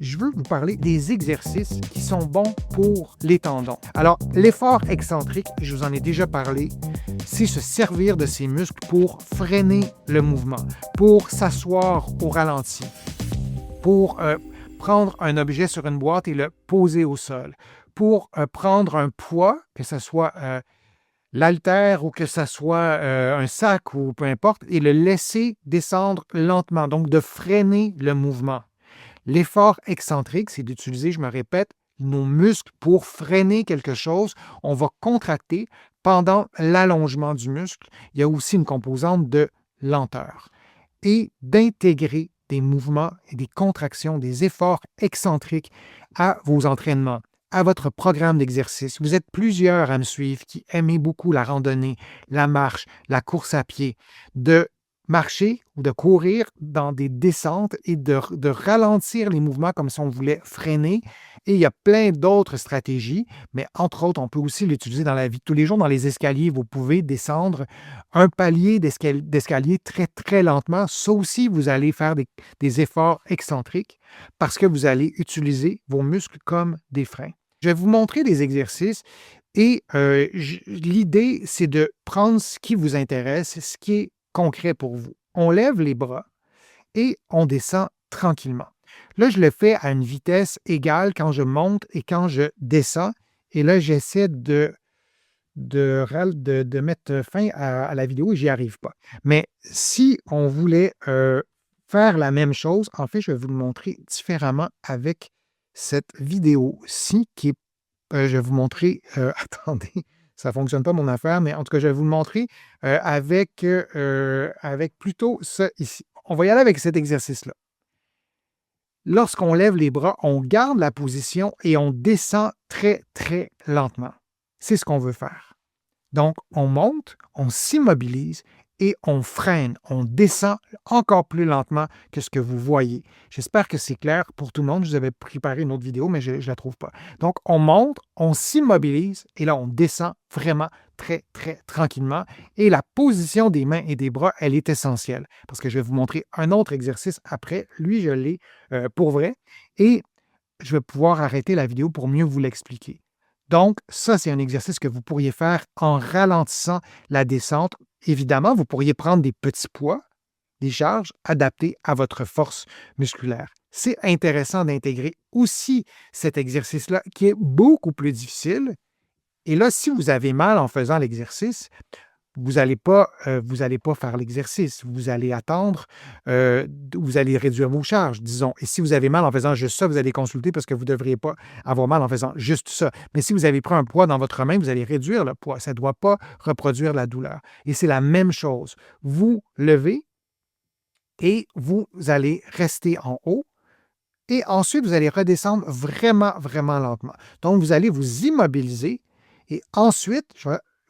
je veux vous parler des exercices qui sont bons pour les tendons. Alors, l'effort excentrique, je vous en ai déjà parlé, c'est se servir de ses muscles pour freiner le mouvement, pour s'asseoir au ralenti, pour prendre un objet sur une boîte et le poser au sol, pour prendre un poids, que ce soit l'haltère ou que ce soit un sac ou peu importe, et le laisser descendre lentement, donc de freiner le mouvement. L'effort excentrique, c'est d'utiliser, je me répète, nos muscles pour freiner quelque chose. On va contracter pendant l'allongement du muscle. Il y a aussi une composante de lenteur et d'intégrer des mouvements et des contractions, des efforts excentriques à vos entraînements, à votre programme d'exercice. Vous êtes plusieurs à me suivre qui aimez beaucoup la randonnée, la marche, la course à pied, de marcher ou de courir dans des descentes et de ralentir les mouvements comme si on voulait freiner. Et il y a plein d'autres stratégies, mais entre autres, on peut aussi l'utiliser dans la vie de tous les jours. Dans les escaliers, vous pouvez descendre un palier d'escalier très, très lentement. Ça aussi, vous allez faire des efforts excentriques parce que vous allez utiliser vos muscles comme des freins. Je vais vous montrer des exercices et l'idée, c'est de prendre ce qui vous intéresse, ce qui est concret pour vous. On lève les bras et on descend tranquillement. Là, je le fais à une vitesse égale quand je monte et quand je descends. Et là, j'essaie de mettre fin à la vidéo et j'y arrive pas. Mais si on voulait faire la même chose, en fait, je vais vous le montrer différemment avec cette vidéo-ci qui est, je vais vous montrer, attendez, ça ne fonctionne pas mon affaire, mais en tout cas, je vais vous le montrer avec plutôt ça ici. On va y aller avec cet exercice-là. Lorsqu'on lève les bras, on garde la position et on descend très, très lentement. C'est ce qu'on veut faire. Donc, on monte, on s'immobilise et on freine, on descend encore plus lentement que ce que vous voyez. J'espère que c'est clair pour tout le monde. Je vous avais préparé une autre vidéo, mais je ne la trouve pas. Donc, on monte, on s'immobilise et là, on descend vraiment très, très tranquillement. Et la position des mains et des bras, elle est essentielle parce que je vais vous montrer un autre exercice après. Lui, je l'ai pour vrai et je vais pouvoir arrêter la vidéo pour mieux vous l'expliquer. Donc, ça, c'est un exercice que vous pourriez faire en ralentissant la descente. Évidemment, vous pourriez prendre des petits poids, des charges adaptées à votre force musculaire. C'est intéressant d'intégrer aussi cet exercice-là qui est beaucoup plus difficile. Et là, si vous avez mal en faisant l'exercice, vous n'allez pas faire l'exercice. Vous allez attendre, vous allez réduire vos charges, disons. Et si vous avez mal en faisant juste ça, vous allez consulter parce que vous ne devriez pas avoir mal en faisant juste ça. Mais si vous avez pris un poids dans votre main, vous allez réduire le poids. Ça ne doit pas reproduire la douleur. Et c'est la même chose. Vous levez et vous allez rester en haut. Et ensuite, vous allez redescendre vraiment, vraiment lentement. Donc, vous allez vous immobiliser et ensuite,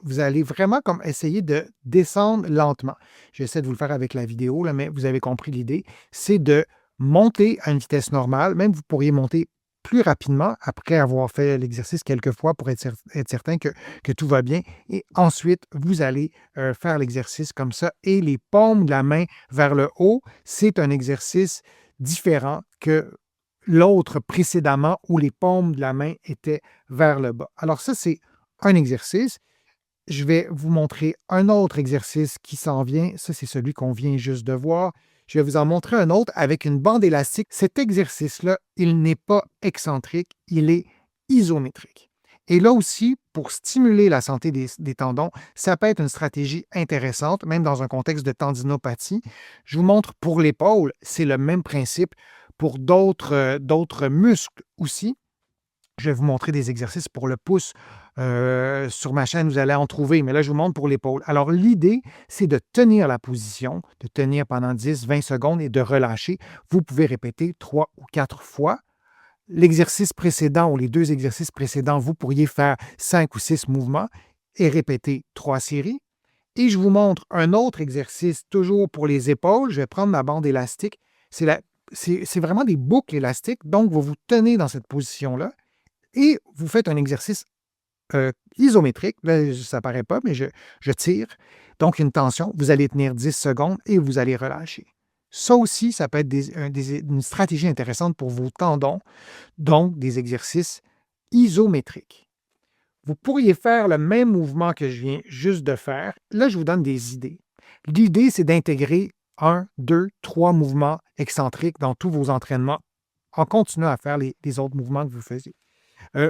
vous allez vraiment comme essayer de descendre lentement. J'essaie de vous le faire avec la vidéo, là, mais vous avez compris l'idée. C'est de monter à une vitesse normale. Même vous pourriez monter plus rapidement après avoir fait l'exercice quelques fois pour être certain que tout va bien. Et ensuite, vous allez faire l'exercice comme ça. Et les paumes de la main vers le haut, c'est un exercice différent que l'autre précédemment où les paumes de la main étaient vers le bas. Alors ça, c'est un exercice. Je vais vous montrer un autre exercice qui s'en vient. Ça, c'est celui qu'on vient juste de voir. Je vais vous en montrer un autre avec une bande élastique. Cet exercice-là, il n'est pas excentrique, il est isométrique. Et là aussi, pour stimuler la santé des tendons, ça peut être une stratégie intéressante, même dans un contexte de tendinopathie. Je vous montre pour l'épaule, c'est le même principe. Pour d'autres muscles aussi, je vais vous montrer des exercices pour le pouce. Sur ma chaîne, vous allez en trouver, mais là, je vous montre pour l'épaule. Alors, l'idée, c'est de tenir la position, de tenir pendant 10-20 secondes et de relâcher. Vous pouvez répéter 3 ou 4 fois. L'exercice précédent ou les 2 exercices précédents, vous pourriez faire 5 ou 6 mouvements et répéter 3 séries. Et je vous montre un autre exercice, toujours pour les épaules. Je vais prendre ma bande élastique. C'est vraiment des boucles élastiques, donc vous vous tenez dans cette position-là et vous faites un exercice isométrique. Là, ça ne paraît pas, mais je tire. Donc, une tension. Vous allez tenir 10 secondes et vous allez relâcher. Ça aussi, ça peut être une stratégie intéressante pour vos tendons, donc des exercices isométriques. Vous pourriez faire le même mouvement que je viens juste de faire. Là, je vous donne des idées. L'idée, c'est d'intégrer 1, 2, 3 mouvements excentriques dans tous vos entraînements en continuant à faire les autres mouvements que vous faisiez.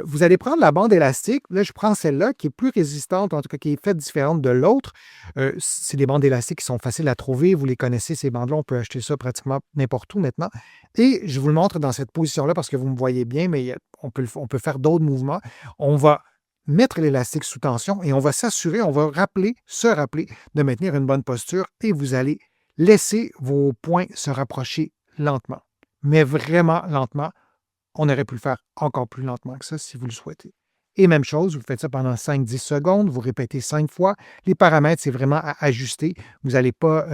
Vous allez prendre la bande élastique. Là, je prends celle-là qui est plus résistante, en tout cas qui est faite différente de l'autre. C'est des bandes élastiques qui sont faciles à trouver. Vous les connaissez, ces bandes-là. On peut acheter ça pratiquement n'importe où maintenant. Et je vous le montre dans cette position-là parce que vous me voyez bien, mais on peut faire d'autres mouvements. On va mettre l'élastique sous tension et on va s'assurer, on va se rappeler de maintenir une bonne posture et vous allez laisser vos poings se rapprocher lentement, mais vraiment lentement. On aurait pu le faire encore plus lentement que ça si vous le souhaitez. Et même chose, vous faites ça pendant 5-10 secondes, vous répétez 5 fois. Les paramètres, c'est vraiment à ajuster. Vous n'allez pas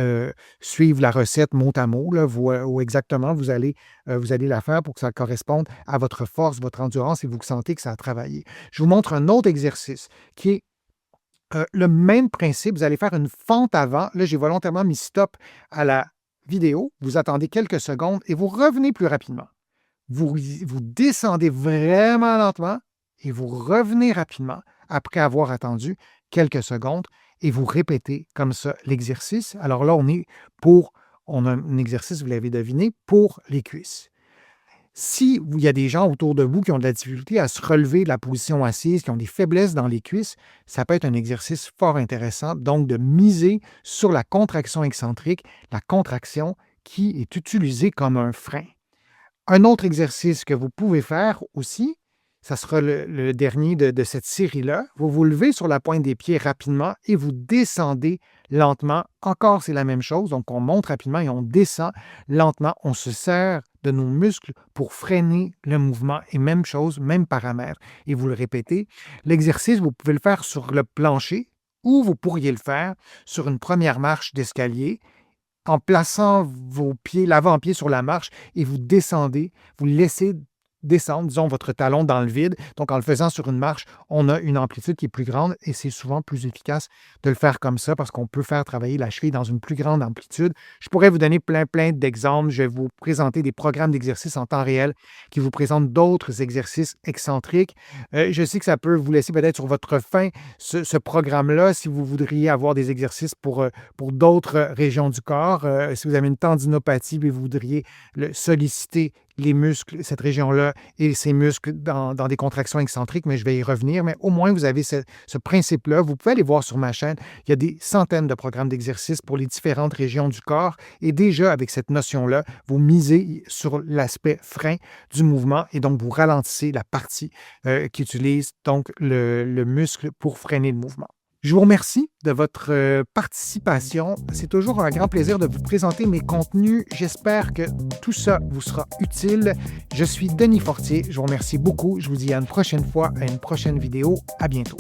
suivre la recette mot à mot, là, ou exactement, vous allez la faire pour que ça corresponde à votre force, votre endurance et vous sentez que ça a travaillé. Je vous montre un autre exercice qui est le même principe. Vous allez faire une fente avant. Là, j'ai volontairement mis stop à la vidéo. Vous attendez quelques secondes et vous revenez plus rapidement. Vous descendez vraiment lentement et vous revenez rapidement après avoir attendu quelques secondes et vous répétez comme ça l'exercice. Alors là, on a un exercice, vous l'avez deviné, pour les cuisses. Si il y a des gens autour de vous qui ont de la difficulté à se relever de la position assise, qui ont des faiblesses dans les cuisses, ça peut être un exercice fort intéressant, donc de miser sur la contraction excentrique, la contraction qui est utilisée comme un frein. Un autre exercice que vous pouvez faire aussi, ça sera le dernier de cette série-là. Vous vous levez sur la pointe des pieds rapidement et vous descendez lentement. Encore, c'est la même chose. Donc, on monte rapidement et on descend lentement. On se sert de nos muscles pour freiner le mouvement. Et même chose, même paramètre. Et vous le répétez. L'exercice, vous pouvez le faire sur le plancher ou vous pourriez le faire sur une première marche d'escalier en plaçant vos pieds, l'avant-pied sur la marche et vous descendez, vous laissez descendre, disons, votre talon dans le vide. Donc, en le faisant sur une marche, on a une amplitude qui est plus grande et c'est souvent plus efficace de le faire comme ça parce qu'on peut faire travailler la cheville dans une plus grande amplitude. Je pourrais vous donner plein d'exemples. Je vais vous présenter des programmes d'exercices en temps réel qui vous présentent d'autres exercices excentriques. Je sais que ça peut vous laisser peut-être sur votre faim ce programme-là si vous voudriez avoir des exercices pour d'autres régions du corps. Si vous avez une tendinopathie et vous voudriez solliciter les muscles, cette région-là et ces muscles dans des contractions excentriques, mais je vais y revenir. Mais au moins, vous avez ce principe-là. Vous pouvez aller voir sur ma chaîne. Il y a des centaines de programmes d'exercices pour les différentes régions du corps. Et déjà, avec cette notion-là, vous misez sur l'aspect frein du mouvement et donc vous ralentissez la partie qui utilise donc le muscle pour freiner le mouvement. Je vous remercie de votre participation. C'est toujours un grand plaisir de vous présenter mes contenus. J'espère que tout ça vous sera utile. Je suis Denis Fortier. Je vous remercie beaucoup. Je vous dis à une prochaine fois, à une prochaine vidéo. À bientôt.